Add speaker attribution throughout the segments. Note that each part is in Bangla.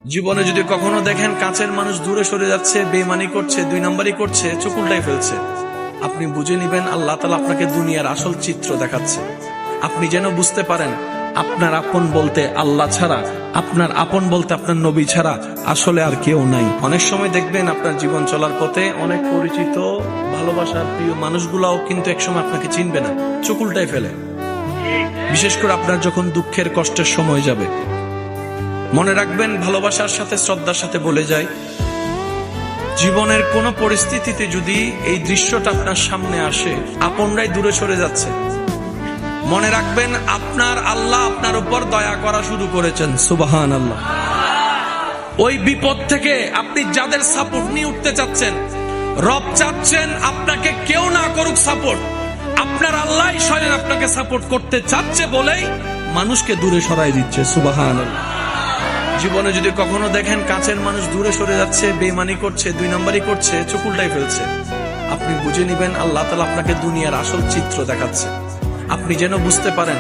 Speaker 1: জীবনে যদি কখনো দেখেন কাছের মানুষ দূরে সরে যাচ্ছে, বেঈমানি করছে, দুই নাম্বারই করছে, চোখ উল্টাই ফেলছে, আপনি বুঝে নিবেন আল্লাহ তাআলা আপনাকে দুনিয়ার আসল চিত্র দেখাচ্ছে। আপনি যেন বুঝতে পারেন আপনার আপন বলতে আল্লাহ ছাড়া, আপনার আপন বলতে আপনার নবী ছাড়া আসলে আর কেউ নাই। অনেক সময় দেখবেন আপনার জীবন চলার পথে অনেক পরিচিত ভালোবাসার প্রিয় মানুষগুলাও কিন্তু একসময় আপনাকে চিনবে না, চোখ উল্টাই ফেলে। বিশেষ করে আপনার যখন দুঃখের কষ্টের সময় যাবে, মনে রাখবেন ভালোবাসার সাথে শ্রদ্ধার সাথে বলে যায়, জীবনের কোন পরিস্থিতিতে যদি এই দৃশ্যটা আপনার সামনে আসে, আপনরাই দূরে সরে যাচ্ছে, মনে রাখবেন আপনার আল্লাহ আপনার উপর দয়া করা শুরু করেছেন। সুবহানাল্লাহ। ওই বিপদ থেকে আপনি যাদের সাপোর্ট নিয়ে উঠতে চাচ্ছেন, রব চাচ্ছেন আপনাকে কেউ না করুক সাপোর্ট, আপনার আল্লাহ স্বয়ং আপনাকে সাপোর্ট করতে চাচ্ছে বলেই মানুষকে দূরে সরাই দিচ্ছে। সুবহানাল্লাহ। জীবনে যদি কখনো দেখেন কাছের মানুষ দূরে সরে যাচ্ছে, বেঈমানি করছে, দুই নাম্বারই করছে, চোখ উল্টাই ফেলছে, আপনি বুঝে নিবেন আল্লাহ তাআলা আপনাকে দুনিয়ার আসল চিত্র দেখাচ্ছে। আপনি যেন বুঝতে পারেন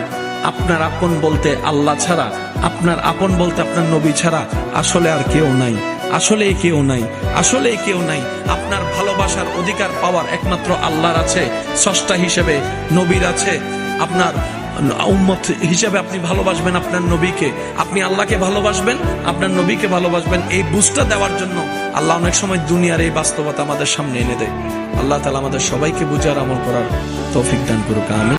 Speaker 1: আপনার আপন বলতে আল্লাহ ছাড়া, আপনার আপন বলতে আপনার নবী ছাড়া আসলে আর কেউ নাই, আসলে কেউ নাই, আসলে কেউ নাই। আপনার ভালোবাসার অধিকার পাওয়ার একমাত্র আল্লাহর আছে, স্রষ্টা হিসেবে নবীর আছে। আপনার উম্মত হিসেবে আপনি ভালোবাসবেন আপনার নবীকে, আপনি আল্লাহকে ভালোবাসবেন, আপনার নবীকে ভালোবাসবেন। এই বুঝটা দেওয়ার জন্য আল্লাহ অনেক সময় দুনিয়ার এই বাস্তবতা আমাদের সামনে এনে দেয়। আল্লাহ তাআলা আমাদের সবাইকে বুঝার আমল করার তৌফিক দান করুক। আমিন।